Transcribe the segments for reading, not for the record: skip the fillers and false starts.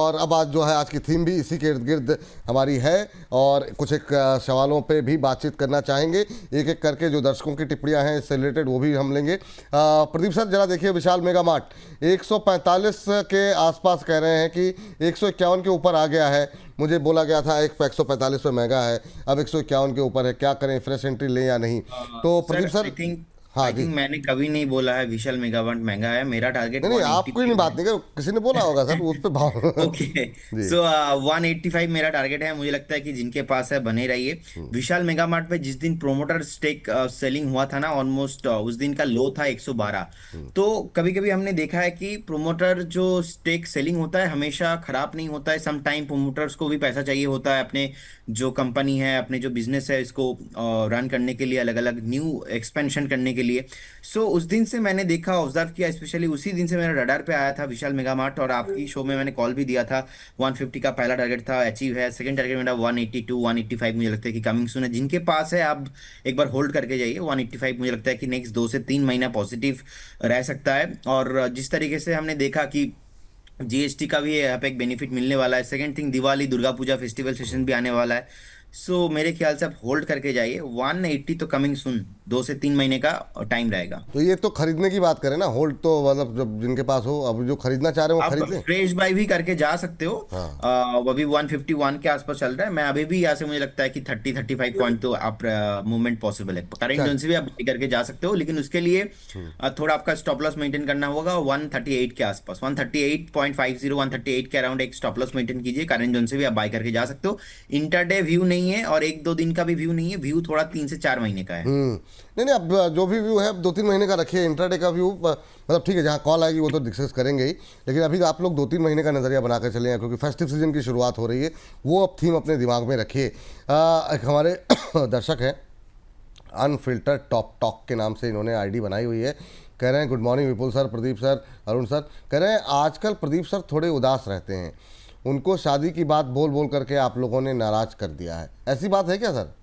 और अब आज जो है, आज की थीम भी इसी के इर्द गिर्द हमारी है और कुछ एक सवालों पे भी बातचीत करना चाहेंगे, एक एक करके जो दर्शकों की टिप्पणियां हैं इससे रिलेटेड वो भी हम लेंगे। प्रदीप सर जरा देखिए, विशाल मेगा मार्ट 145 के आसपास कह रहे हैं कि 151 के ऊपर आ गया है। मुझे बोला गया था 145 पे महंगा है, अब 151 के ऊपर है, क्या करें, फ्रेश एंट्री लें या नहीं? तो प्रदीप सर सर। हाँ आई जी। थिंक मैंने कभी नहीं बोला है विशाल मेगावाट महंगा है। मेरा टारगेट नहीं नहीं, आपको ही नहीं 185 बात है। नहीं कर, किसी ने बोला होगा सर उस पे भाव। ओके। जी। सो 185 मेरा टारगेट है। मुझे लगता है कि जिनके पास है बने रहिए। विशाल मेगा मार्ट पे जिस दिन प्रोमोटर स्टेक सेलिंग हुआ था ना, ऑलमोस्ट उस दिन का लो था 112। तो कभी कभी हमने देखा है कि प्रोमोटर जो स्टेक सेलिंग होता है हमेशा खराब नहीं होता है। सम टाइम प्रोमोटर्स को भी पैसा चाहिए होता है अपने जो कंपनी है, अपने जो बिजनेस है, इसको रन करने के लिए, अलग अलग न्यू एक्सपेंशन करने के लिए। सो उस दिन से मैंने देखा, ऑब्जर्व किया, स्पेशली उसी दिन से मेरा रडार पे आया था विशाल मेगा मार्ट, और आपकी शो में मैंने कॉल भी दिया था। 150 का पहला टारगेट था, अचीव है। सेकंड टारगेट मेरा 182 185 मुझे लगता है कि कमिंग सून है। जिनके पास है आप एक बार होल्ड करके जाइए। 185 मुझे लगता है कि नेक्स्ट 2 से 3 महीना पॉजिटिव रह सकता है। और जिस तरीके से हमने देखा कि जीएसटी का भी यहाँ पे एक बेनिफिट मिलने वाला है। Second thing, Diwali Durga Puja festival session भी आने वाला है। सो मेरे ख्याल से आप होल्ड करके जाइए। 180 तो कमिंग सुन, 2 से 3 महीने का टाइम रहेगा। तो ये तो खरीदने की बात करें ना, होल्ड तो मतलब जब जिनके पास हो, अब जो खरीदना चाह रहे हैं वो आप खरीद लें। फ्रेश बाय भी करके जा सकते हो। हाँ। वो अभी 151 के आसपास चल रहा है। मैं अभी भी यहाँ से मुझे लगता है कि 30-35 पॉइंट तो आप मूवमेंट पॉसिबल है। करंट चल। जोन से भी आप buy करके जा सकते हो, लेकिन उसके लिए थोड़ा आपका स्टॉप लॉस मेंटेन करना होगा 138 के आसपास। 138.50 138 के अराउंड एक स्टॉप लॉस मेंटेन कीजिए। करंट जोन से भी आप बाय करके जा सकते हो। इंटरडे व्यू नहीं है और 1-2 दिन का भी व्यू नहीं है। व्यू थोड़ा 3 से 4 महीने का है। नहीं नहीं, अब जो भी व्यू है, अब 2-3 महीने का रखिए। इंट्राडे का व्यू मतलब ठीक है, जहाँ कॉल आएगी वो तो डिस्कस करेंगे ही, लेकिन अभी आप लोग 2-3 महीने का नज़रिया बना कर चले हैं, क्योंकि फेस्टिव सीजन की शुरुआत हो रही है। वो अब थीम अपने दिमाग में रखिए। एक हमारे दर्शक हैं, अनफिल्टर टॉप टॉक के नाम से इन्होंने आईडी बनाई हुई है। कह रहे हैं, good morning Vipul sir, Pradeep sir, Arun sir. कह रहे हैं आजकल प्रदीप सर थोड़े उदास रहते हैं, उनको शादी की बात बोल बोल करके आप लोगों ने नाराज कर दिया है। ऐसी बात है क्या सर?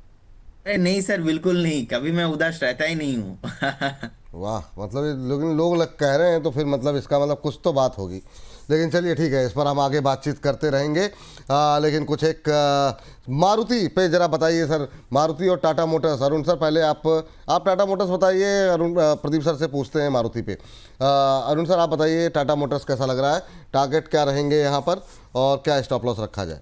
अरे नहीं सर, बिल्कुल नहीं। कभी मैं उदास रहता ही नहीं हूँ। वाह, मतलब लेकिन लोग कह रहे हैं तो फिर मतलब इसका मतलब कुछ तो बात होगी। लेकिन चलिए ठीक है, इस पर हम आगे बातचीत करते रहेंगे। लेकिन कुछ एक मारुति पे ज़रा बताइए सर, मारुति और टाटा मोटर्स। अरुण सर पहले आप टाटा मोटर्स बताइए, अरुण प्रदीप सर से पूछते हैं मारुति पे। अरुण सर आप बताइए, टाटा मोटर्स कैसा लग रहा है, टारगेट क्या रहेंगे यहाँ पर और क्या स्टॉप लॉस रखा जाए?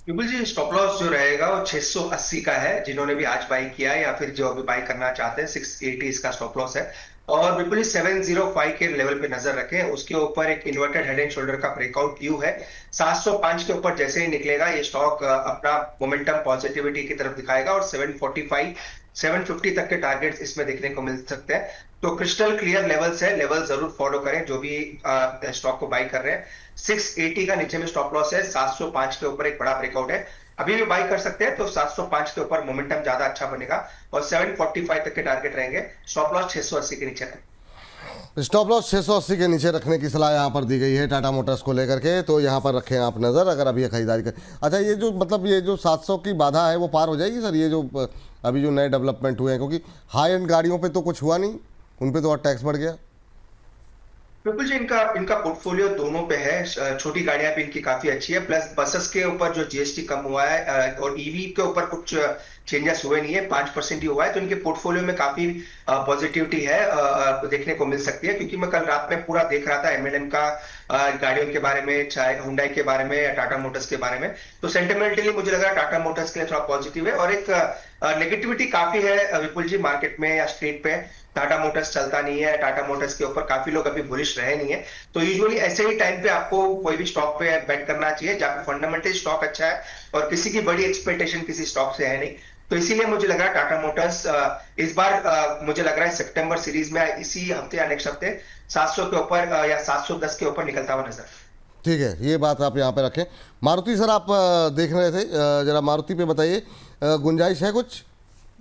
विपुल जी, स्टॉप लॉस जो रहेगा वो 680 का है। जिन्होंने भी आज बाई किया है या फिर जो अभी बाई करना चाहते हैं, 680 इसका स्टॉप लॉस है। और विपुल जी 705 के लेवल पे नजर रखें। उसके ऊपर एक इन्वर्टेड हेड एंड शोल्डर का ब्रेकआउट व्यू है। 705 के ऊपर जैसे ही निकलेगा ये स्टॉक अपना मोमेंटम पॉजिटिविटी की तरफ दिखाएगा और 745 750 तक के टारगेट्स इसमें देखने को मिल सकते हैं। तो क्रिस्टल क्लियर लेवल्स है, लेवल जरूर फॉलो करें जो भी स्टॉक को बाई कर रहे हैं। 680 का नीचे में स्टॉप लॉस है। 705 के ऊपर एक बड़ा ब्रेकआउट है, अभी भी बाई कर सकते हैं। तो 705 के ऊपर मोमेंटम ज्यादा अच्छा बनेगा और 745 तक के टारगेट रहेंगे। स्टॉप लॉस 680 के नीचे रहें। स्टॉप लॉस 680 के नीचे रखने की सलाह यहाँ पर दी गई है टाटा मोटर्स को लेकर के, तो यहाँ पर रखें आप नज़र अगर अभी ये खरीदारी कर। अच्छा, ये जो मतलब ये जो 700 की बाधा है वो पार हो जाएगी सर? ये जो अभी जो नए डेवलपमेंट हुए हैं, क्योंकि हाई एंड गाड़ियों पे तो कुछ हुआ नहीं, उन पे तो और टैक्स बढ़ गया। बिल्कुल जी, इनका इनका पोर्टफोलियो दोनों पे है। छोटी गाड़ियां भी इनकी काफी अच्छी है, प्लस बसेस के ऊपर जो जीएसटी कम हुआ है और ईवी के ऊपर कुछ चेंजेस हुए नहीं है, 5% ही हुआ है। तो इनके पोर्टफोलियो में काफी पॉजिटिविटी है, देखने को मिल सकती है। क्योंकि मैं कल रात में पूरा देख रहा था एमएनएम का, गाड़ियों के बारे में, चाहे हुंडई के बारे में या टाटा मोटर्स के बारे में। तो सेंटिमेंटली मुझे लगा टाटा मोटर्स के लिए थोड़ा पॉजिटिव है। और एक नेगेटिविटी काफी है विपुल जी मार्केट में या स्ट्रीट पे। टाटा मोटर्स चलता नहीं है, टाटा मोटर्स के ऊपर काफी लोग अभी बुलिश रहे नहीं है। तो यूजुअली ऐसे ही टाइम पे आपको कोई भी स्टॉक पे बेट करना चाहिए जहां फंडामेंटल स्टॉक अच्छा है और किसी की बड़ी एक्सपेक्टेशन किसी स्टॉक से है नहीं। तो इसीलिए मुझे लग रहा है टाटा मोटर्स इस बार मुझे लग रहा है सितंबर सीरीज में इसी हफ्ते या नेक्स्ट हफ्ते 700 के ऊपर या 710 के ऊपर निकलता हुआ नजर। ठीक है, ये बात आप यहाँ पे रखें। मारुति सर आप देख रहे थे, जरा मारुति पे बताइए, गुंजाइश है कुछ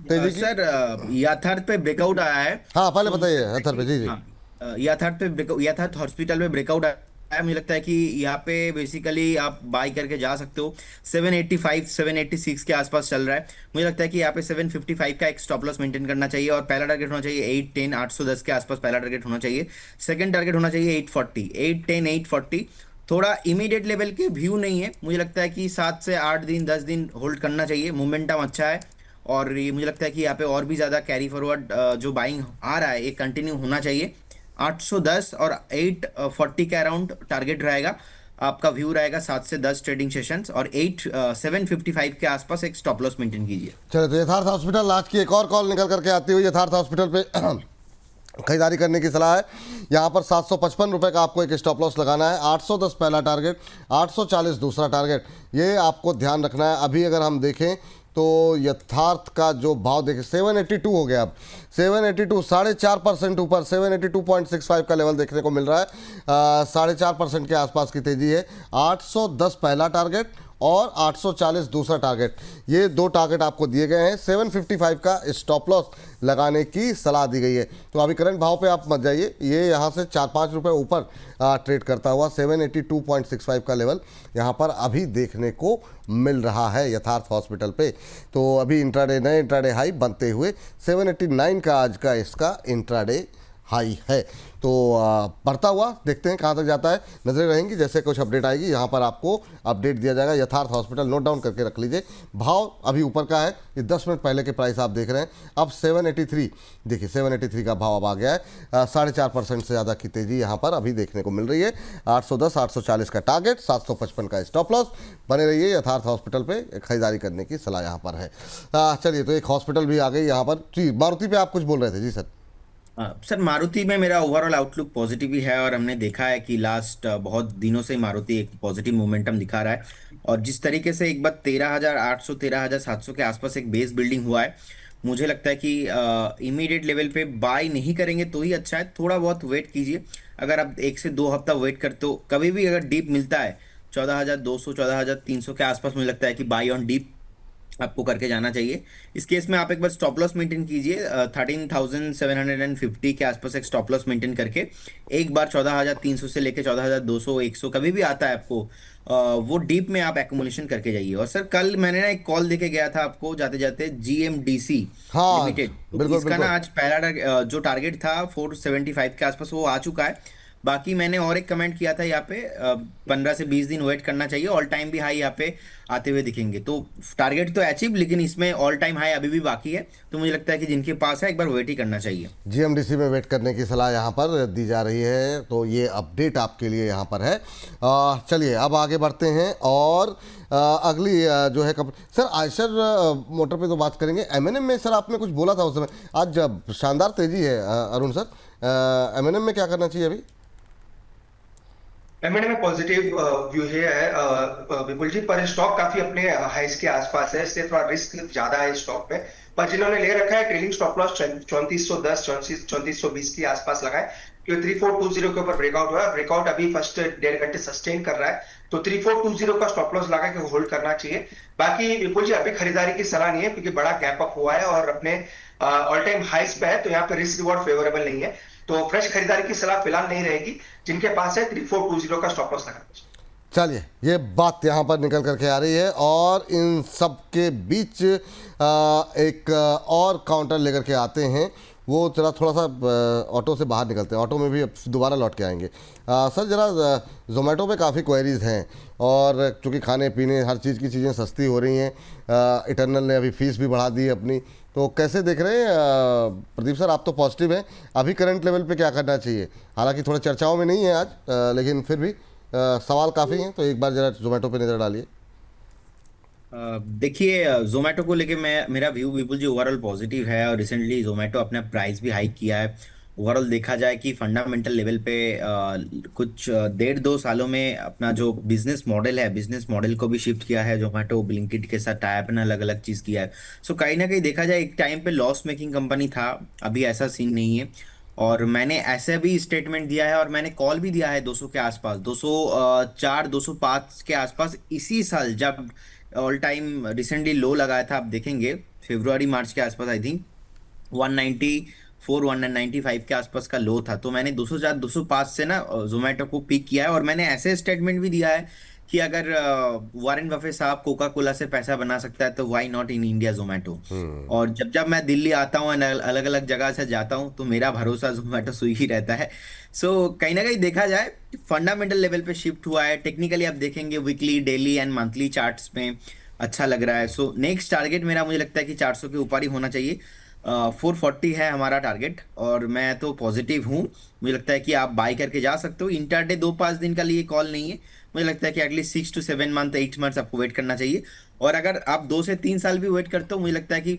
तेजी की? सर याथार्थ पे ब्रेकआउट आया है। हाँ पहले सो बताइए अथर पे। जी जी। हाँ, याथार्थ पे याथार्थ हॉस्पिटल में ब्रेकआउट आया है। मुझे लगता है कि यहाँ पे बेसिकली आप बाई करके जा सकते हो। 785 786 के आसपास चल रहा है। मुझे लगता है कि यहाँ पे 755 का एक स्टॉप लॉस मेंटेन करना चाहिए और पहला टारगेट होना चाहिए 810 810 के आसपास पहला टारगेट होना चाहिए। सेकंड टारगेट होना चाहिए 840 810 840। थोड़ा इमीडिएट लेवल के व्यू नहीं है, मुझे लगता है कि 7 से 8 दिन 10 दिन होल्ड करना चाहिए, मोमेंटम अच्छा है। और ये मुझे लगता है कि यहाँ पे और भी ज़्यादा कैरी फॉरवर्ड जो बाइंग आ रहा है ये कंटिन्यू होना चाहिए। 810 और 840 के अराउंड टारगेट रहेगा, आपका व्यू रहेगा 7 से 10 ट्रेडिंग सेशंस, और 755 के आसपास एक स्टॉप लॉस मेंटेन कीजिए। चलो, तो यथार्थ हॉस्पिटल आज की एक और कॉल निकल करके आती हुई यथार्थ हॉस्पिटल पे खरीदारी करने की सलाह है। यहाँ पर 755 रुपये का आपको एक स्टॉप लॉस लगाना है। 810 पहला टारगेट, 840 दूसरा टारगेट, ये आपको ध्यान रखना है। अभी अगर हम देखें तो यथार्थ का जो भाव देखें 782 हो गया, अब 782 4.5% ऊपर 782.65 का लेवल देखने को मिल रहा है। 4.5% के आसपास की तेजी है। 810 पहला टारगेट और 840 दूसरा टारगेट, ये दो टारगेट आपको दिए गए हैं। 755 का स्टॉप लॉस लगाने की सलाह दी गई है। तो अभी करंट भाव पे आप मत जाइए, ये यहाँ से 4-5 रुपये ऊपर ट्रेड करता हुआ 782.65 का लेवल यहाँ पर अभी देखने को मिल रहा है यथार्थ हॉस्पिटल पे। तो अभी इंट्राडे नए इंट्राडे हाई बनते हुए 789 का आज का इसका इंट्राडे हाई है। तो बढ़ता हुआ देखते हैं कहाँ तक जाता है, नजरें रहेंगी। जैसे कुछ अपडेट आएगी यहाँ पर आपको अपडेट दिया जाएगा। यथार्थ हॉस्पिटल नोट डाउन करके रख लीजिए, भाव अभी ऊपर का है, ये 10 मिनट पहले के प्राइस आप देख रहे हैं। अब 783, देखिए 783 का भाव अब आ गया है। 4.5% से ज़्यादा की तेज़ी यहाँ पर अभी देखने को मिल रही है। 810 840 का टारगेट, 755 का स्टॉप लॉस। बने रहिए, यथार्थ हॉस्पिटल पे खरीदारी करने की सलाह यहाँ पर है। चलिए, तो एक हॉस्पिटल भी आ गई यहाँ पर जी। मारुति पे आप कुछ बोल रहे थे जी सर? सर, मारुति में मेरा ओवरऑल आउटलुक पॉजिटिव ही है, और हमने देखा है कि लास्ट बहुत दिनों से मारुति एक पॉजिटिव मोमेंटम दिखा रहा है। और जिस तरीके से एक बार 13,800 13,700 के आसपास एक बेस बिल्डिंग हुआ है, मुझे लगता है कि इमीडिएट लेवल पे बाय नहीं करेंगे तो ही अच्छा है, थोड़ा बहुत वेट कीजिए। अगर आप 1 से 2 हफ्ता वेट करते हो, कभी भी अगर डीप मिलता है 14,200 14,300 के आसपास, मुझे लगता है कि बाय ऑन डीप आपको करके जाना चाहिए। इस केस में आप एक बार स्टॉप लॉस मेंटेन कीजिए, 13,750 के आसपास एक स्टॉप लॉस मेंटेन करके एक बार 14,300 से लेके 14,200 100 कभी भी आता है आपको, वो डीप में आप एक्यूमुलेशन करके जाइए। और सर, कल मैंने ना एक कॉल देके गया था आपको जाते जाते, GMDC हाँ, लिमिटेड, तो बिल्कुल इसका बिल्कुल। ना आज पहला जो टारगेट था 475 के आसपास वो आ चुका है। बाकी मैंने और एक कमेंट किया था यहाँ पे, 15 से 20 दिन वेट करना चाहिए, ऑल टाइम भी हाई यहाँ पे आते हुए दिखेंगे। तो टारगेट तो अचीव, लेकिन इसमें ऑल टाइम हाई अभी भी बाकी है, तो मुझे लगता है कि जिनके पास है एक बार वेट ही करना चाहिए। GMDC में वेट करने की सलाह यहाँ पर दी जा रही है, तो ये अपडेट आपके लिए यहाँ पर है। चलिए, अब आगे बढ़ते हैं और अगली जो है सर आयशर मोटर पे तो बात करेंगे। M&M में सर आपने कुछ बोला था उस समय, आज शानदार तेजी है अरुण सर। M&M में क्या करना चाहिए अभी? एमएनए में पॉजिटिव व्यू है विपुल जी, पर स्टॉक काफी अपने हाइस के आसपास है, इसलिए थोड़ा रिस्क ज्यादा है स्टॉक पे। पर जिन्होंने ले रखा है ट्रेलिंग स्टॉप लॉस 3410 3420 के आसपास लगाए, क्योंकि 3420 के ऊपर ब्रेकआउट हुआ है। ब्रेकआउट अभी फर्स्ट 1.5 घंटे सस्टेन कर रहा है, तो 3420 का स्टॉप लॉस लगा के होल्ड करना चाहिए। बाकी विपुल जी अभी खरीदारी की सलाह नहीं है, क्योंकि बड़ा गैप अप हुआ है और अपने ऑल टाइम हाइस पे है, तो यहाँ पे रिस्क रिवॉर्ड फेवरेबल नहीं है, तो फ्रेश खरीदारी की सलाह फिलहाल नहीं रहेगी। जिनके पास है 3420 का स्टॉप लॉस लगाना चाहिए। चलिए, ये बात यहाँ पर निकल करके आ रही है और इन सब के बीच एक और काउंटर लेकर के आते हैं। वो जरा थोड़ा सा ऑटो से बाहर निकलते हैं, ऑटो में भी अब दोबारा लौट के आएंगे। सर जरा जोमेटो पे काफ़ी क्वेरीज हैं, और चूँकि खाने पीने हर चीज़ की चीज़ें सस्ती हो रही हैं, इटर्नल ने अभी फीस भी बढ़ा दी है अपनी, तो कैसे देख रहे हैं प्रदीप सर? आप तो पॉजिटिव हैं, अभी करंट लेवल पे क्या करना चाहिए? हालांकि थोड़ा चर्चाओं में नहीं है आज, लेकिन फिर भी सवाल काफ़ी हैं, तो एक बार जरा जोमेटो पे नज़र डालिए। देखिए, जोमेटो को लेके मेरा व्यू विपुल जी ओवरऑल पॉजिटिव है, और रिसेंटली जोमेटो अपना प्राइस भी हाइक किया है। ओवरऑल देखा जाए कि फंडामेंटल लेवल पे कुछ 1.5-2 सालों में अपना जो बिजनेस मॉडल है, बिजनेस मॉडल को भी शिफ्ट किया है जोमेटो, ब्लिंकिट के साथ टाई अप ने अलग अलग चीज़ किया है। सो कहीं ना कहीं देखा जाए एक टाइम पे लॉस मेकिंग कंपनी था, अभी ऐसा सीन नहीं है। और मैंने ऐसे भी स्टेटमेंट दिया है, और मैंने कॉल भी दिया है 200 के आसपास, 204 205 के आसपास इसी साल, जब ऑल टाइम रिसेंटली लो लगाया था। आप देखेंगे फरवरी मार्च के आसपास, आई थिंक 194 195 के आसपास का लो था। तो मैंने 204 205 से ना जोमेटो को पिक किया है, और मैंने ऐसे स्टेटमेंट भी दिया है कि अगर वॉरेन बफे साहब कोका कोला से पैसा बना सकता है तो why not in India Zomato. और जब जब मैं दिल्ली आता हूँ, अलग अलग जगह से जाता हूँ, तो मेरा भरोसा जोमेटो स्विगी रहता है। सो कहीं ना कहीं देखा जाए, फंडामेंटल लेवल पे शिफ्ट हुआ है। टेक्निकली आप देखेंगे weekly, daily and monthly charts में अच्छा लग रहा है। सो नेक्स्ट टारगेट मेरा, मुझे लगता है कि 400 के ऊपर ही होना चाहिए। 440 है हमारा टारगेट, और मैं तो पॉजिटिव हूँ। मुझे लगता है कि आप बाई करके जा सकते हो। इंटरडे 2-5 दिन का लिए कॉल नहीं है। मुझे लगता है कि एटलीस्ट 6 to 7 मंथ, 8 मंथ्स आपको वेट करना चाहिए। और अगर आप 2 से 3 साल भी वेट करते हो, मुझे लगता है कि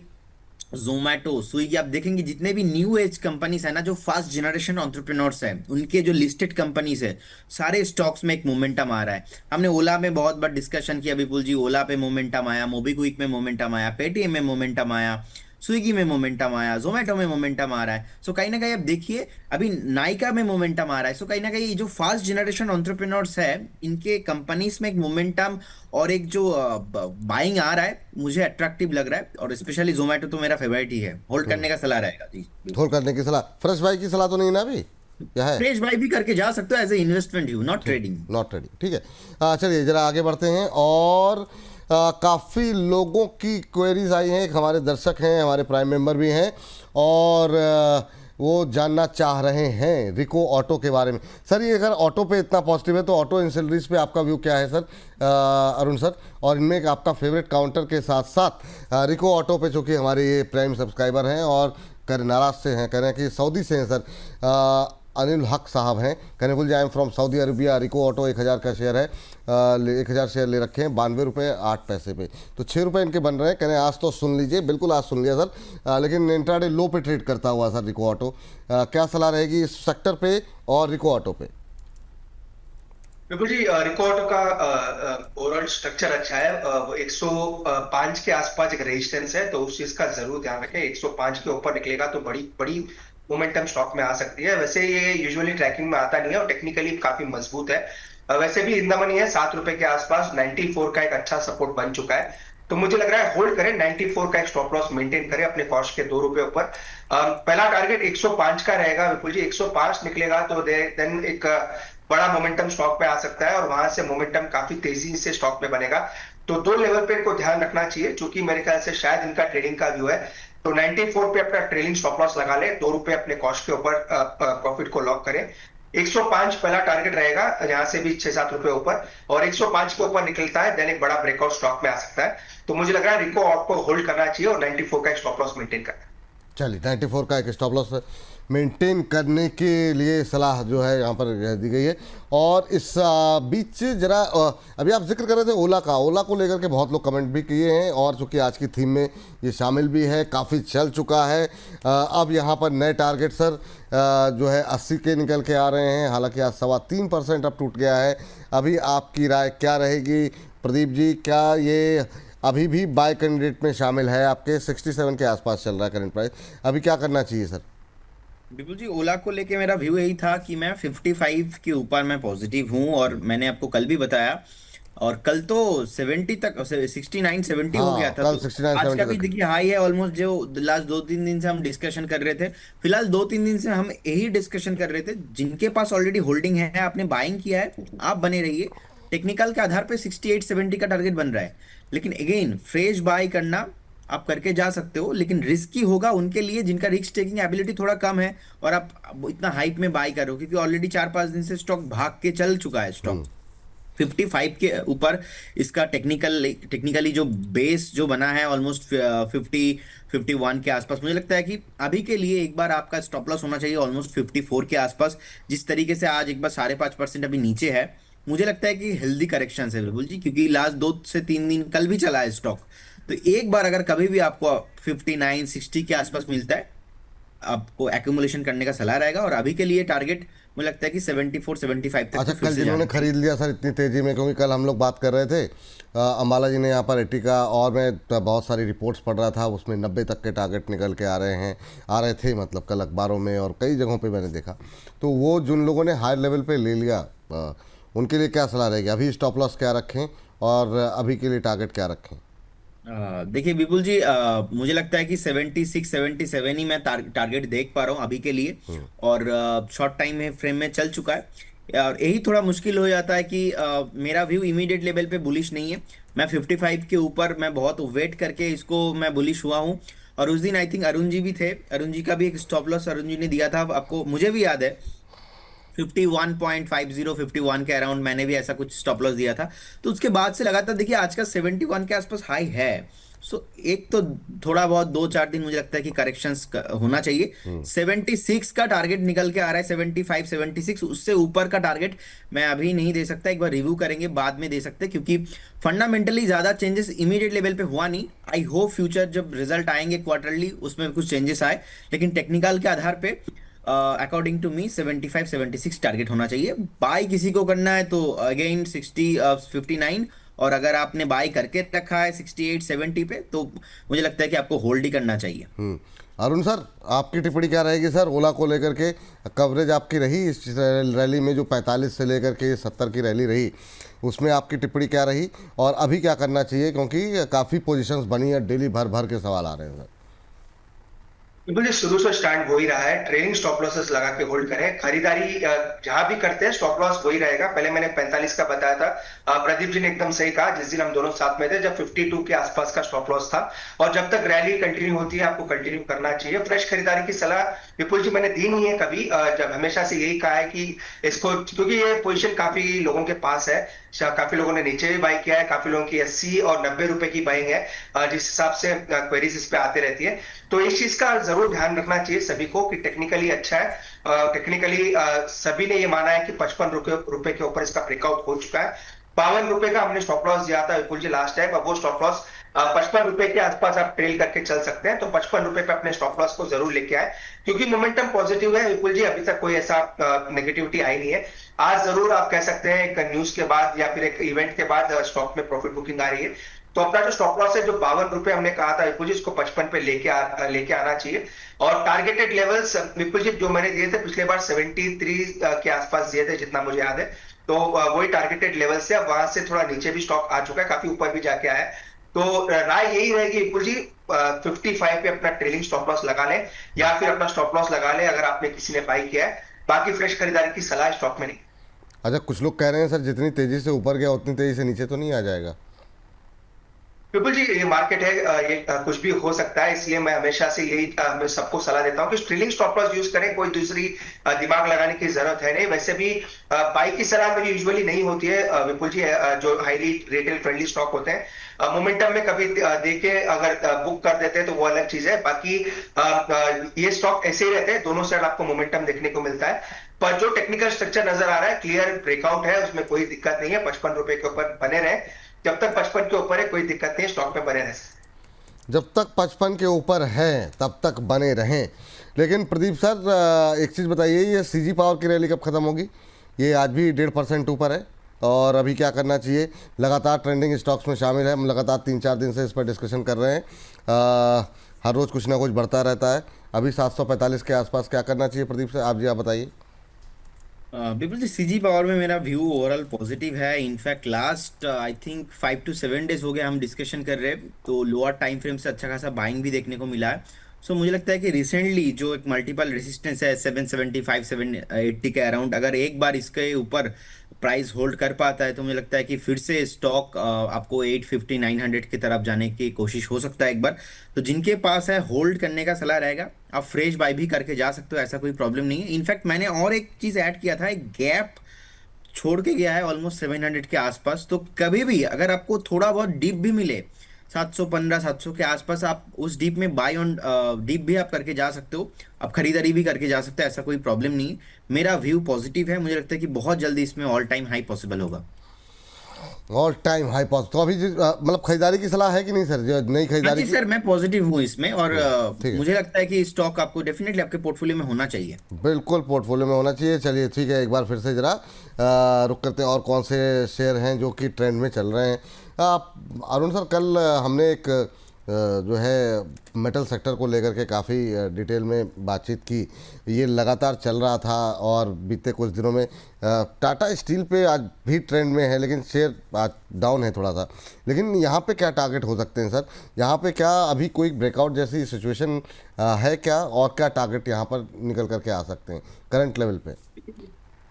जोमैटो, स्विगी, आप देखेंगे जितने भी न्यू एज कंपनीज है ना, जो फास्ट जनरेशन एंटरप्रेन्योर्स है, उनके जो लिस्टेड कंपनीज है, सारे स्टॉक्स में एक मोमेंटम आ रहा है। हमने ओला में बहुत बार डिस्कशन किया विपुल जी, ओला पे मोमेंटम आया, मोबीक्विक में मोमेंटम आया, पेटीएम में मोमेंटम आया, स्विगी में मोमेंटम आया, जोमेटो में मोमेंटम आ रहा है। सो कहीं ना कहीं आप देखिए, अभी नाइका में मोमेंटम आ रहा है। सो कहीं ना कहीं ये जो फास्ट जनरेशन एंटरप्रेन्योर्स है, इनके कंपनीज में एक मोमेंटम और एक जो बाइंग आ रहा है, मुझे अट्रैक्टिव लग रहा है। और स्पेशली जोमेटो तो मेरा फेवरेट ही है। होल्ड करने का सलाह रहेगा जी। होल्ड करने की सलाह, फ्रेश भाई की सलाह तो नहीं ना अभी, क्या है? फ्रेश बाई भी करके जा सकते हो as a investment you, not trading. Not ready, ठीक है। चलिए जरा आगे बढ़ते हैं। और काफ़ी लोगों की क्वेरीज आई हैं, एक हमारे दर्शक हैं, हमारे प्राइम मेंबर भी हैं, और वो जानना चाह रहे हैं रिको ऑटो के बारे में। सर ये अगर ऑटो पे इतना पॉजिटिव है तो ऑटो इंसल्रीज पे आपका व्यू क्या है सर, अरुण सर? और इनमें एक आपका फेवरेट काउंटर के साथ साथ रिको ऑटो पे, चूँकि हमारे ये प्राइम सब्सक्राइबर हैं और नाराज से हैं, कह रहे हैं कि सऊदी से हैं सर। अनिल हक साहब हैं, कनेबुल ji, I am from Saudi Arabia, Ricoh auto 1000 का शेयर है, 1000 शेयर ले रखे हैं, 92 रुपये 8 पैसे पे, तो 6 रुपये इनके बन रहे हैं। कह रहे हैं आज तो सुन लीजिए, बिल्कुल आज सुन लिया सर। लेकिन इंट्राडे लो पे ट्रेड करता हुआ सर रिको ऑटो, क्या सलाह रहेगी इस सेक्टर पे और रिको ऑटो पे? बिल्कुल जी, रिको ऑटो का ओवरऑल स्ट्रक्चर अच्छा है। वो 105 के आसपास एक रेजिस्टेंस है, तो उस चीज का जरूर ध्यान रखें। 105 के ऊपर निकलेगा तो बड़ी बड़ी मोमेंटम स्टॉक में आ सकती है। वैसे ये यूजुअली ट्रैकिंग में आता नहीं है और टेक्निकली काफी मजबूत है। वैसे भी इन द मनी है, 7 रुपए के आसपास 94 का एक अच्छा सपोर्ट बन चुका है। तो मुझे लग रहा है होल्ड करें, 94 का एक स्टॉप लॉस मेंटेन करें अपने कॉस्ट के 2 रुपए ऊपर। पहला टारगेट 105 का रहेगा विपुल जी। 105 निकलेगा तो देन एक बड़ा मोमेंटम स्टॉक पे आ सकता है, और वहां से मोमेंटम काफी तेजी से स्टॉक पे बनेगा। तो 2 लेवल पे इनको ध्यान रखना चाहिए, क्योंकि मेरे ख्याल से शायद इनका ट्रेडिंग का व्यू है। तो 94 पे अपना ट्रेलिंग स्टॉप लॉस लगा ले, 2 रुपए अपने कॉस्ट के ऊपर प्रॉफिट को लॉक करें। 105 पहला टारगेट रहेगा, यहाँ से भी 6-7 रुपए ऊपर, और 105 के ऊपर निकलता है देन एक बड़ा ब्रेकआउट स्टॉक में आ सकता है। तो मुझे लग रहा है रिको आपको होल्ड करना चाहिए और 94 का एक स्टॉप लॉस मेंटेन करना है। चलिए 94 का एक स्टॉप लॉस मेंटेन करने के लिए सलाह जो है यहाँ पर दी गई है। और इस बीच जरा अभी आप जिक्र कर रहे थे ओला का, ओला को लेकर के बहुत लोग कमेंट भी किए हैं, और चूँकि आज की थीम में ये शामिल भी है, काफ़ी चल चुका है। अब यहाँ पर नए टारगेट सर जो है 80 के निकल के आ रहे हैं, हालांकि आज 3.25% अब टूट गया है। अभी आपकी राय क्या रहेगी प्रदीप जी? क्या ये अभी भी बाय कैंडिडेट में शामिल है? आपके 67 के आसपास चल रहा है करंट प्राइस, अभी क्या करना चाहिए सर? बिल्कुल जी, ओला को लेके मेरा व्यू यही था कि मैं 55 के ऊपर मैं पॉजिटिव हूँ, और मैंने आपको कल भी बताया। और कल तो 70 तक, 69-70 हो गया था। कल तो 69-70 आज का भी तक। देखिए हाई है ऑलमोस्ट, जो लास्ट 2-3 दिन से हम डिस्कशन कर रहे थे। फिलहाल 2-3 दिन से हम यही डिस्कशन कर रहे थे, जिनके पास ऑलरेडी होल्डिंग है, आपने बाइंग किया है, आप बने रहिए। टेक्निकल के आधार पे 68-70 का टारगेट बन रहा है। लेकिन अगेन फ्रेश बाय करना आप करके जा सकते हो, लेकिन रिस्की होगा उनके लिए जिनका रिस्क टेकिंग एबिलिटी थोड़ा कम है, और आप इतना हाइप में बाय करो, क्योंकि ऑलरेडी 4-5 दिन से स्टॉक भाग के चल चुका है। स्टॉक 55 के ऊपर इसका टेक्निकली जो बेस जो बना है ऑलमोस्ट 50-51 के आसपास। मुझे लगता है कि अभी के लिए एक बार आपका स्टॉप लॉस होना चाहिए ऑलमोस्ट 54 के आसपास। जिस तरीके से आज एक बार 5.5% अभी नीचे है, मुझे लगता है कि हेल्दी करेक्शन है बिल्कुल जी, क्योंकि लास्ट 2 से 3 दिन कल भी चला है स्टॉक। तो एक बार अगर कभी भी आपको 59-60 के आसपास मिलता है, आपको एक्यूमुलेशन करने का सलाह रहेगा। और अभी के लिए टारगेट मुझे लगता है कि 74-75 तक अच्छा, तो फिर कल से जिन्होंने जाना खरीद लिया सर इतनी तेज़ी में, क्योंकि कल हम लोग बात कर रहे थे, अंबाला जी ने यहाँ पर एर्टिगा, और मैं बहुत सारी रिपोर्ट्स पढ़ रहा था, उसमें 90 तक के टारगेट निकल के आ रहे थे, मतलब कल अखबारों में और कई जगहों पे मैंने देखा। तो वो जिन लोगों ने हाई लेवल पे ले लिया, उनके लिए क्या सलाह रहेगी? अभी स्टॉप लॉस क्या रखें और अभी के लिए टारगेट क्या रखें? देखिए विपुल जी, मुझे लगता है कि 76-77 ही मैं टारगेट देख पा रहा हूँ अभी के लिए, और शॉर्ट टाइम में फ्रेम में चल चुका है। और यही थोड़ा मुश्किल हो जाता है कि मेरा व्यू इमीडिएट लेवल पे बुलिश नहीं है। मैं 55 के ऊपर मैं बहुत वेट करके इसको मैं बुलिश हुआ हूँ। और उस दिन आई थिंक अरुण जी भी थे, अरुण जी का भी एक स्टॉप लॉस अरुण जी ने दिया था आपको, मुझे भी याद है 51.50 51 के अराउंड मैंने भी ऐसा कुछ स्टॉप लॉस दिया था। तो उसके बाद से लगातार देखिए आज का 71 के आसपास हाई है। सो एक तो थोड़ा बहुत 2-4 दिन मुझे लगता है कि करेक्शंस होना चाहिए। 76 का टारगेट निकल के आ रहा है, 75 76, उससे ऊपर का टारगेट मैं अभी नहीं दे सकता, एक बार रिव्यू करेंगे बाद में दे सकते हैं, क्योंकि फंडामेंटली ज्यादा चेंजेस इमीडिएट लेवल पे हुआ नहीं। आई होप फ्यूचर जब रिजल्ट आएंगे क्वार्टरली उसमें कुछ चेंजेस आए, लेकिन टेक्निकल के आधार पे अकॉर्डिंग टू मी 75 76 टारगेट होना चाहिए। बाय किसी को करना है तो अगेन 59, और अगर आपने बाय करके रखा है 68 70 पे तो मुझे लगता है कि आपको होल्ड ही करना चाहिए। अरुण सर, आपकी टिप्पणी क्या रहेगी सर ओला को लेकर के? कवरेज आपकी रही इस रैली में, जो 45 से लेकर के 70 की रैली रही, उसमें आपकी टिप्पणी क्या रही और अभी क्या करना चाहिए, क्योंकि काफ़ी पोजीशंस बनी है, डेली भर भर के सवाल आ रहे हैं सर। बिल्कुल जी, शुरू से स्टैंड वही रहा है, ट्रेलिंग स्टॉप लॉसेस लगा के होल्ड करें। खरीदारी जहां भी करते हैं स्टॉप लॉस वही रहेगा। पहले मैंने 45 का बताया था, प्रदीप जी ने एकदम सही कहा, जिस दिन हम दोनों साथ में थे जब 52 के आसपास का स्टॉप लॉस था। और जब तक रैली कंटिन्यू होती है आपको कंटिन्यू करना चाहिए। फ्रेश खरीदारी की सलाह विपुल जी मैंने दी नहीं है कभी, जब हमेशा से यही कहा है कि इसको, क्योंकि ये पोजीशन काफी लोगों के पास है, काफी लोगों ने नीचे भी बाई किया है, काफी लोगों की 80 और 90 रुपए की बाइंग है, जिस हिसाब से क्वेरीज इस पे आते रहती है। तो इस चीज का जरूर ध्यान रखना चाहिए सभी को कि टेक्निकली अच्छा है। टेक्निकली सभी ने ये माना है कि 55 रुपए के ऊपर इसका ब्रेकआउट हो चुका है। 52 रुपए का हमने स्टॉप लॉस दिया था विपुल जी लास्ट टाइम, अब वो स्टॉप लॉस 55 रुपए के आसपास आप ट्रेल करके चल सकते हैं। तो 55 रुपए पे अपने स्टॉप लॉस को जरूर लेके आए, क्योंकि मोमेंटम पॉजिटिव है विपुल जी, अभी तक कोई ऐसा नेगेटिविटी आई नहीं है। आज जरूर आप कह सकते हैं एक न्यूज के बाद या फिर एक इवेंट के बाद स्टॉक में प्रॉफिट बुकिंग आ रही है। तो अपना जो स्टॉप लॉस है जो 52 रुपए हमने कहा था विपुल जी, इसको 55 पे लेके आना चाहिए। और टारगेटेड लेवल्स विपुल जी जो मैंने दिए थे पिछले बार 73 के आसपास दिए थे जितना मुझे याद है, तो वही टारगेटेड लेवल से, अब वहां से थोड़ा नीचे भी स्टॉक आ चुका है, काफी ऊपर भी जाके आया है। तो राय यही रहेगी विपुल जी, 55 पे अपना ट्रेलिंग स्टॉप लॉस लगा लें या फिर अपना स्टॉप लॉस लगा लें अगर आपने किसी ने बाई किया है। बाकी फ्रेश खरीदारी की सलाह स्टॉक में नहीं। अच्छा, कुछ लोग कह रहे हैं सर जितनी तेज़ी से ऊपर गया उतनी तेज़ी से नीचे तो नहीं आ जाएगा? बिल्कुल जी, ये मार्केट है, ये कुछ भी हो सकता है, इसलिए मैं हमेशा से यही मैं सबको सलाह देता हूँ कि ट्रेलिंग स्टॉप लॉस यूज करें, कोई दूसरी दिमाग लगाने की जरूरत है नहीं। वैसे भी बाई की सलाह मेरी यूजुअली नहीं होती है विपुल जी, जो हाईली रिटेल फ्रेंडली स्टॉक होते हैं मोमेंटम में कभी देके अगर बुक कर देते हैं तो वो अलग चीज है। बाकी ये स्टॉक ऐसे ही रहते हैं, दोनों साइड आपको मोमेंटम देखने को मिलता है। पर जो टेक्निकल स्ट्रक्चर नजर आ रहा है क्लियर ब्रेकआउट है, उसमें कोई दिक्कत नहीं है। 55 रुपए के ऊपर बने रहे, जब तक 55 के ऊपर है कोई दिक्कत नहीं है, स्टॉक में बने रहे। जब तक 55 के ऊपर हैं तब तक बने रहें। लेकिन प्रदीप सर, एक चीज़ बताइए, ये सीजी पावर की रैली कब ख़त्म होगी? ये आज भी 1.5% ऊपर है, और अभी क्या करना चाहिए? लगातार ट्रेंडिंग स्टॉक्स में शामिल है, हम लगातार 3-4 दिन से इस पर डिस्कशन कर रहे हैं। हर रोज़ कुछ ना कुछ बढ़ता रहता है। अभी 745 के आसपास क्या करना चाहिए प्रदीप सर? आप जी आप बताइए। बिल्कुल जी, सीजी पावर में मेरा व्यू ओवरऑल पॉजिटिव है। In fact last I think 5 to 7 days हो गए हम डिस्कशन कर रहे हैं, तो लोअर टाइम फ्रेम से अच्छा खासा बाइंग भी देखने को मिला है। सो मुझे लगता है कि रिसेंटली जो एक मल्टीपल रेजिस्टेंस है 775 780 के अराउंड, अगर एक बार इसके ऊपर प्राइस होल्ड कर पाता है तो मुझे लगता है कि फिर से स्टॉक आपको 850 900 की तरफ जाने की कोशिश हो सकता है एक बार। तो जिनके पास है होल्ड करने का सलाह रहेगा, आप फ्रेश बाय भी करके जा सकते हो, ऐसा कोई प्रॉब्लम नहीं है। इनफैक्ट मैंने और एक चीज ऐड किया था, एक गैप छोड़ के गया है ऑलमोस्ट 700 के आसपास, तो कभी भी अगर आपको थोड़ा बहुत डीप भी मिले 715 700 के आसपास, आप उस डीप में बाय ऑन डीप भी आप करके जा सकते हो, आप खरीदारी भी करके जा सकते हो, ऐसा कोई प्रॉब्लम नहीं है। मेरा व्यू पॉजिटिव है, मुझे लगता है कि बहुत जल्दी इसमें ऑल टाइम हाई पॉसिबल होगा। ऑल टाइम हाई पॉज तो अभी मतलब खरीदारी की सलाह है कि नहीं सर, जो नई हाँ खरीदारी जी की? सर, मैं पॉजिटिव हूँ इसमें, और ठीक है, मुझे लगता है कि स्टॉक आपको डेफिनेटली आपके पोर्टफोलियो में होना चाहिए। बिल्कुल पोर्टफोलियो में होना चाहिए। चलिए ठीक है, एक बार फिर से ज़रा रुक करते हैं और कौन से शेयर हैं जो कि ट्रेंड में चल रहे हैं। अरुण सर, कल हमने एक जो है मेटल सेक्टर को लेकर के काफ़ी डिटेल में बातचीत की। ये लगातार चल रहा था और बीते कुछ दिनों में टाटा स्टील पे आज भी ट्रेंड में है, लेकिन शेयर आज डाउन है थोड़ा सा। लेकिन यहाँ पे क्या टारगेट हो सकते हैं सर? यहाँ पे क्या अभी कोई ब्रेकआउट जैसी सिचुएशन है क्या, और क्या टारगेट यहाँ पर निकल करके आ सकते हैं करंट लेवल पे?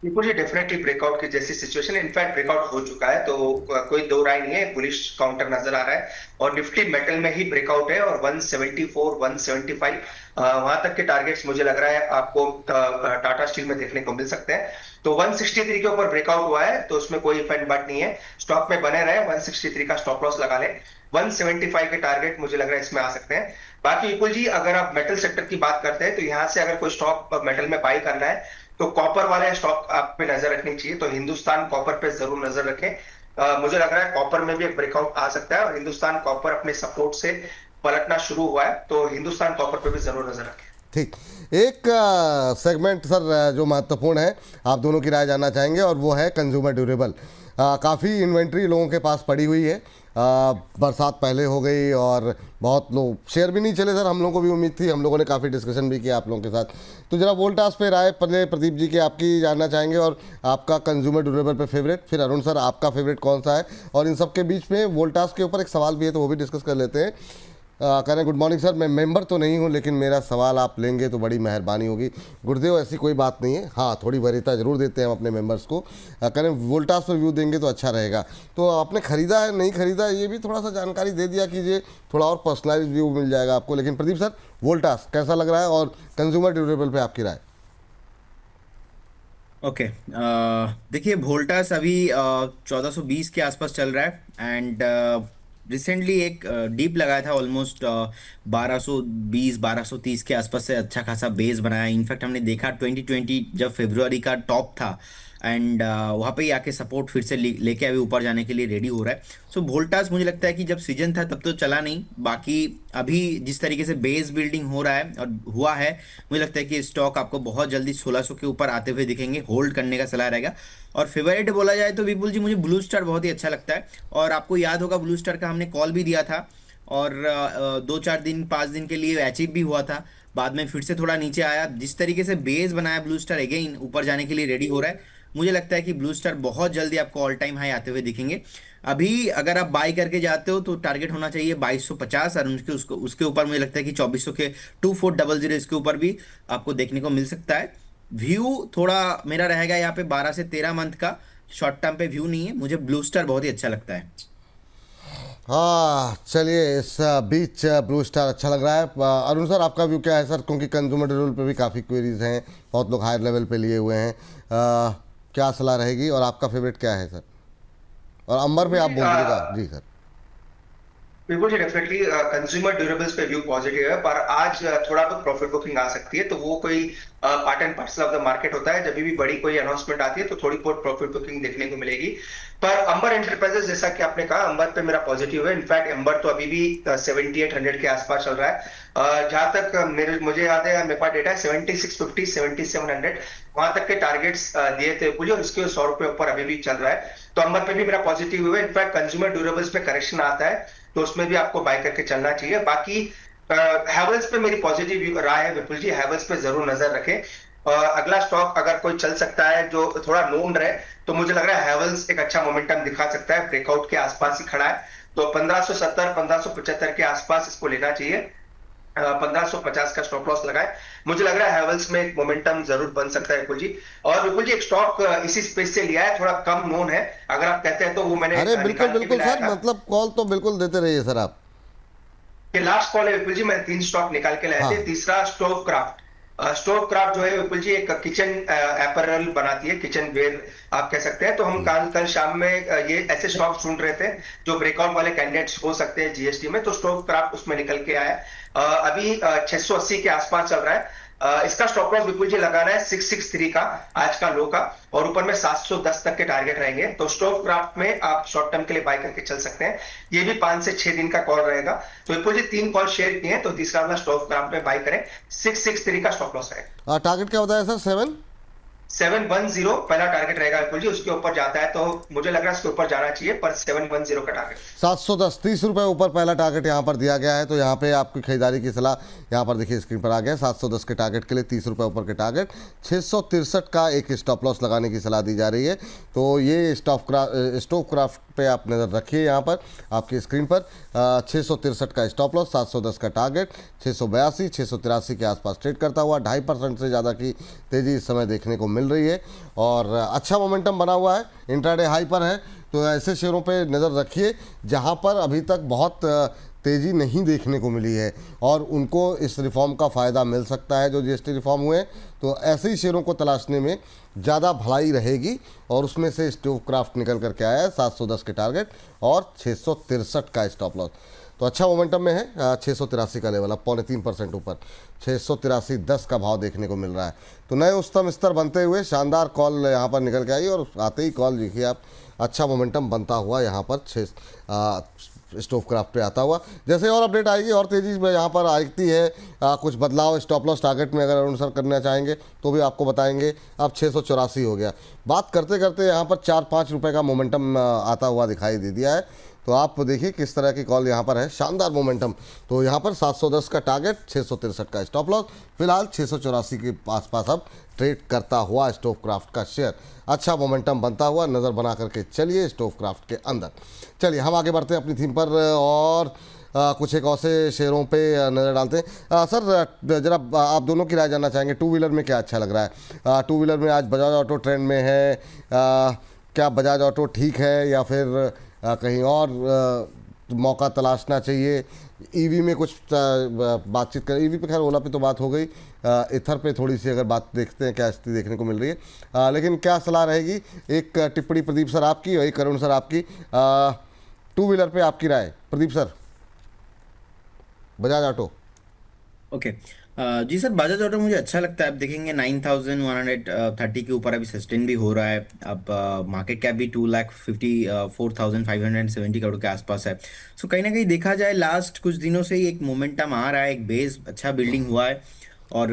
बिल्कुल जी, डेफिनेटली ब्रेकआउट की जैसी सिचुएशन, इनफैक्ट ब्रेकआउट हो चुका है, तो कोई दो राय नहीं है, बुलिश काउंटर नजर आ रहा है। और निफ्टी मेटल में ही ब्रेकआउट है, और 174 175 वहां तक के टारगेट्स मुझे लग रहा है आपको टाटा स्टील में देखने को मिल सकते हैं। तो 163 के ऊपर ब्रेकआउट हुआ है, तो उसमें कोई इफ एंड बट नहीं है, स्टॉक में बने रहे, 163 का स्टॉप लॉस लगा लें। 175 के टारगेट मुझे लग रहा है इसमें आ सकते हैं। बाकी विपुल जी, अगर आप मेटल सेक्टर की बात करते हैं, तो यहाँ से अगर कोई स्टॉक मेटल में बाई करना है तो कॉपर वाले स्टॉक आप पे नजर रखनी चाहिए, तो हिंदुस्तान कॉपर पे जरूर नजर रखें। मुझे लग रहा है कॉपर में भी एक ब्रेकआउट आ सकता है, और हिंदुस्तान कॉपर अपने सपोर्ट से पलटना शुरू हुआ है, तो हिंदुस्तान कॉपर पे भी जरूर नजर रखें। ठीक। एक सेगमेंट सर जो महत्वपूर्ण है, आप दोनों की राय जानना चाहेंगे, और वो है कंज्यूमर ड्यूरेबल। काफ़ी इन्वेंट्री लोगों के पास पड़ी हुई है, बरसात पहले हो गई और बहुत लोग शेयर भी नहीं चले सर, हम लोगों को भी उम्मीद थी, हम लोगों ने काफ़ी डिस्कशन भी किया आप लोगों के साथ। तो जरा वोल्टास पे राय पहले प्रदीप जी की आपकी जानना चाहेंगे, और आपका कंज्यूमर ड्यूरेबल पे फेवरेट, फिर अरुण सर आपका फेवरेट कौन सा है, और इन सब के बीच में वोल्टास के ऊपर एक सवाल भी है तो वो भी डिस्कस कर लेते हैं। कह रहे हैं गुड मॉर्निंग सर, मैं मेंबर तो नहीं हूं लेकिन मेरा सवाल आप लेंगे तो बड़ी मेहरबानी होगी। गुरुदेव, ऐसी कोई बात नहीं है, हाँ थोड़ी वरीयता जरूर देते हैं हम अपने मेंबर्स को। कह रहे हैं वोल्टास पर व्यू देंगे तो अच्छा रहेगा। तो आपने खरीदा है नहीं खरीदा, ये भी थोड़ा सा जानकारी दे दिया कीजिए, थोड़ा और पर्सनलाइज व्यू मिल जाएगा आपको। लेकिन प्रदीप सर, वोल्टास कैसा लग रहा है, और कंज्यूमर ड्यूरेबल पे आपकी राय? ओके, देखिए वोल्टास अभी 1420 के आसपास चल रहा है, एंड रिसेंटली एक डीप लगाया था, ऑलमोस्ट 1220 1230 के आसपास से अच्छा खासा बेस बनाया। इनफैक्ट हमने देखा 2020 जब फरवरी का टॉप था, एंड वहाँ पे ही आके सपोर्ट फिर से लेके अभी ऊपर जाने के लिए रेडी हो रहा है। सो वोल्टास मुझे लगता है कि जब सीजन था तब तो चला नहीं, बाकी अभी जिस तरीके से बेस बिल्डिंग हो रहा है और हुआ है, मुझे लगता है कि स्टॉक आपको बहुत जल्दी 1600 के ऊपर आते हुए दिखेंगे। होल्ड करने का सलाह रहेगा। और फेवरेट बोला जाए तो विपुल जी, मुझे ब्लू स्टार बहुत ही अच्छा लगता है, और आपको याद होगा ब्लू स्टार का हमने कॉल भी दिया था, और 2-4 दिन 5 दिन के लिए अचीव भी हुआ था, बाद में फिर से थोड़ा नीचे आया। जिस तरीके से बेस बनाया ब्लू स्टार, अगेन ऊपर जाने के लिए रेडी हो रहा है। मुझे लगता है कि ब्लू स्टार बहुत जल्दी आपको ऑल टाइम हाई आते हुए दिखेंगे। अभी अगर आप बाई करके जाते हो तो टारगेट होना चाहिए 2250, और उसके ऊपर मुझे लगता है कि 2400 के 2400 इसके ऊपर भी आपको देखने को मिल सकता है। व्यू थोड़ा मेरा रहेगा यहाँ पे 12 से 13 मंथ का, शॉर्ट टर्म पे व्यू नहीं है। मुझे ब्लू स्टार बहुत ही अच्छा लगता है। हाँ चलिए, इस बीच ब्लू स्टार अच्छा लग रहा है। अरुण सर, आपका व्यू क्या है सर, क्योंकि कंज्यूमर ड्यूरेबल पे भी काफ़ी क्वेरीज हैं, बहुत लोग हायर लेवल पे लिए हुए हैं, क्या सलाह रहेगी, और आपका फेवरेट क्या है सर? और अंबर पे आप बोल दीजिएगा। जी सर। बिल्कुल जी, डेफिनेटली कंज्यूमर ड्यूरेबल्स पे व्यू पॉजिटिव है, पर आज थोड़ा बहुत प्रॉफिट बुकिंग आ सकती है, तो वो कोई part and parcel of the market होता है। जब भी बड़ी कोई अनाउंसमेंट आती है तो थोड़ी बहुत प्रॉफिट बुकिंग देखने को मिलेगी। पर अंबर एंटरप्राइजेस, जैसा कि आपने कहा, अंबर पे मेरा पॉजिटिव है। इनफैक्ट अंबर तो अभी भी 7800 के आसपास चल रहा है। जहां तक मुझे याद है, मेरे पास डेटा है 7650 7700 वहां तक के टारगेट्स दिए थे पुलिस, और इसके 100 रुपए ऊपर अभी भी चल रहा है, तो अंबर पे भी मेरा पॉजिटिव है। इनफैक्ट कंज्यूमर ड्यूरेबल्स पे करेक्शन आता है तो उसमें भी आपको बाय करके चलना चाहिए। बाकी हैवेल्स पे मेरी पॉजिटिव राय है विपुल जी, हैवेल्स पे जरूर नजर रखें। अगला स्टॉक अगर कोई चल सकता है जो थोड़ा नोन रहे, तो मुझे लग रहा है हैवेल्स एक अच्छा मोमेंटम दिखा सकता है, ब्रेकआउट के आसपास ही खड़ा है, तो 1570 1575 के आसपास इसको लेना चाहिए। 1550 का स्टॉप लॉस लगाए। मुझे लग रहा है हैवेल्स में एक मोमेंटम जरूर बन सकता है विपुल जी। और विपुल जी, एक स्टॉक इसी स्पेस से लिया है, थोड़ा कम नोन है, अगर आप कहते हैं तो वो मैंने अरे बिल्कुल निकाल के भी बिल्कुल लाया सर, था। मतलब कॉल तो बिल्कुल देते रहिए सर आप। ये लास्ट कॉल है विपुल जी, मैंने 3 स्टॉक निकाल के लाए थे। हाँ। तीसरा स्टोव क्राफ्ट। स्टोव क्राफ्ट जो है विपुल जी, एक किचन अपैरल बनाती है, किचन वेयर आप कह सकते हैं। तो हम कल शाम में ये ऐसे स्टॉक ढूंढ रहे थे जो ब्रेकआउट वाले कैंडिडेट्स हो सकते हैं जीएसटी में, तो स्टोव क्राफ्ट उसमें निकल के आया। अभी 680 के आसपास चल रहा है। इसका स्टॉप लॉस विपुल जी लगाना है 663 का, आज का लो का, और ऊपर में 710 तक के टारगेट रहेंगे। तो स्टॉक क्राफ्ट में आप शॉर्ट टर्म के लिए बाय करके चल सकते हैं। ये भी 5 से 6 दिन का कॉल रहेगा। तो विपुल जी 3 कॉल शेयर किए हैं, तो तीसरा वाला स्टॉक क्राफ्ट में बाय करें, 663 का स्टॉप लॉस रहेगा। टारगेट क्या बताया सर? 710 पहला टारगेट रहेगा विपुल जी, उसके ऊपर जाता है तो मुझे लग रहा है इसके ऊपर जाना चाहिए, पर 710 का टारगेट। 710, 30 रुपये ऊपर पहला टारगेट यहाँ पर दिया गया है, तो यहाँ पे आपकी खरीदारी की सलाह यहाँ पर देखिए स्क्रीन पर आ गया। 710 के टारगेट के लिए 30 रुपये ऊपर के टारगेट, 663 का एक स्टॉप लॉस लगाने की सलाह दी जा रही है। तो ये स्टोव क्राफ्ट पे आप नज़र रखिए यहाँ पर आपकी स्क्रीन पर। 663 का स्टॉप लॉस, 710 का टारगेट, 682 683 के आसपास ट्रेड करता हुआ 2.5% से ज़्यादा की तेज़ी इस समय देखने को मिल मिल रही है और अच्छा मोमेंटम बना हुआ है, इंट्राडे हाई पर है। तो ऐसे शेयरों पे नज़र रखिए जहां पर अभी तक बहुत तेज़ी नहीं देखने को मिली है और उनको इस रिफॉर्म का फ़ायदा मिल सकता है जो जीएसटी रिफॉर्म हुए। तो ऐसे ही शेयरों को तलाशने में ज़्यादा भलाई रहेगी और उसमें से स्टोवक्राफ्ट निकल करके आया है 710 के टारगेट और 663 का स्टॉप लॉस। तो अच्छा मोमेंटम में है, 683 का लेवल, अब 3.25% ऊपर 683.10 का भाव देखने को मिल रहा है। तो नए उच्चतम स्तर बनते हुए शानदार कॉल यहाँ पर निकल के आई और आते ही कॉल देखिए आप, अच्छा मोमेंटम बनता हुआ यहाँ पर स्टोवक्राफ्ट पे आता हुआ। जैसे और अपडेट आएगी और तेज़ी में यहाँ पर आती है, कुछ बदलाव स्टॉप लॉस टारगेट में अगर अनुसार करना चाहेंगे तो भी आपको बताएंगे। अब 684 हो गया, बात करते करते यहाँ पर 4-5 रुपये का मोमेंटम आता हुआ दिखाई दे दिया है। तो आप देखिए किस तरह की कॉल यहाँ पर है, शानदार मोमेंटम। तो यहाँ पर 710 का टारगेट, 663 का स्टॉप लॉस, फिलहाल 684 के आसपास अब ट्रेड करता हुआ स्टोवक्राफ्ट का शेयर। अच्छा मोमेंटम बनता हुआ नज़र बना करके चलिए स्टोवक्राफ्ट के अंदर। चलिए हम आगे बढ़ते हैं अपनी थीम पर और कुछ एक और से शेयरों पे नज़र डालते हैं। सर जरा आप दोनों की राय जानना चाहेंगे, टू व्हीलर में क्या अच्छा लग रहा है? टू व्हीलर में आज बजाज ऑटो ट्रेंड में है, क्या बजाज ऑटो ठीक है या फिर कहीं और मौका तलाशना चाहिए? ईवी में कुछ बातचीत कर, ईवी पे खैर ओला पे तो बात हो गई, इथर पे थोड़ी सी अगर बात देखते हैं क्या स्थिति देखने को मिल रही है। लेकिन क्या सलाह रहेगी, एक टिप्पणी प्रदीप सर आपकी और एक करुण सर आपकी, टू व्हीलर पे आपकी राय। Pradeep sir, Bajaj auto. Okay जी सर, बजाज ऑटो मुझे अच्छा लगता है। आप देखेंगे 9130 के ऊपर अभी सस्टेन भी हो रहा है। अब मार्केट कैप भी 2,54,570 करोड़ के आसपास है। सो कहीं ना कहीं देखा जाए लास्ट कुछ दिनों से ही एक मोमेंटम आ रहा है, एक बेस अच्छा बिल्डिंग हुआ है और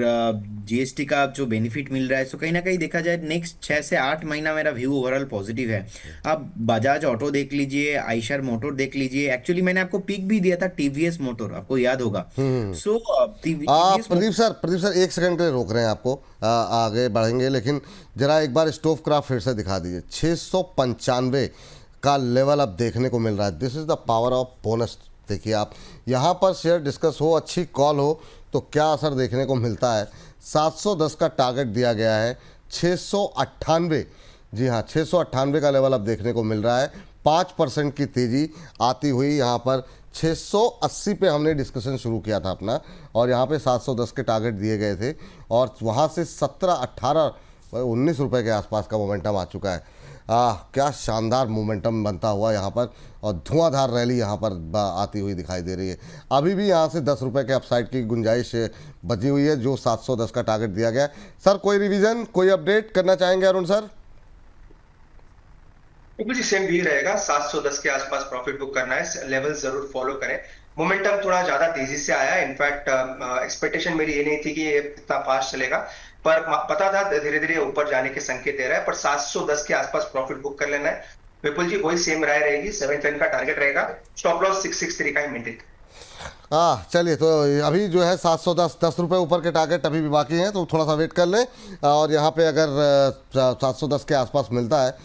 जीएसटी का जो बेनिफिट मिल रहा है। सो कहीं ना कहीं देखा जाए नेक्स्ट 6 से 8 महीना मेरा व्यू ओवरऑल पॉजिटिव है। आप बजाज ऑटो देख लीजिए, आइशर मोटर देख लीजिए। एक्चुअली मैंने आपको पिक भी दिया था टीवीएस मोटर, आपको याद होगा। सो टीवीएस प्रदीप सर एक सेकंड के लिए रोक रहे हैं आपको, आगे बढ़ेंगे लेकिन जरा एक बार स्टोवक्राफ्ट फिर से दिखा दीजिए। 695 का लेवल अब देखने को मिल रहा है। This is the power of bonus. देखिए आप यहाँ पर शेयर डिस्कस हो, अच्छी कॉल हो तो क्या असर देखने को मिलता है। 710 का टारगेट दिया गया है, 698, जी हाँ 698 का लेवल अब देखने को मिल रहा है। 5% की तेज़ी आती हुई यहाँ पर 680 पे हमने डिस्कशन शुरू किया था अपना और यहाँ पे 710 के टारगेट दिए गए थे और वहाँ से 17, 18, 19 रुपये के आसपास का मोमेंटम आ चुका है। क्या शानदार मोमेंटम बनता हुआ यहाँ पर और धुआंधार रैली यहाँ पर आती हुई दिखाई दे रही है। अभी भी यहाँ से 10 रुपये के अपसाइड की गुंजाइश बची हुई है जो 710 का टारगेट दिया गया है। सर कोई रिवीजन, कोई अपडेट करना चाहेंगे अरुण सर? बिल्कुल जी, सेम भी रहेगा। 710 के आसपास प्रॉफिट बुक करना है, लेवल जरूर फॉलो करें। मोमेंटम थोड़ा ज्यादा तेजी से आया। इनफैक्ट एक्सपेक्टेशन मेरी ये नहीं थी कि ये इतना फास्ट चलेगा, पर पता था धीरे धीरे ऊपर जाने के संकेत दे रहा है। पर 710 के आसपास प्रॉफिट बुक कर लेना है। विपुल जी वही सेम राय रहेगी, 710 का टारगेट रहेगा, स्टॉप लॉस 663 का ही मेंटेन। चलिए तो अभी जो है 710 रुपये ऊपर के टारगेट अभी भी बाकी हैं तो थोड़ा सा वेट कर लें और यहाँ पे अगर 710 के आसपास मिलता है,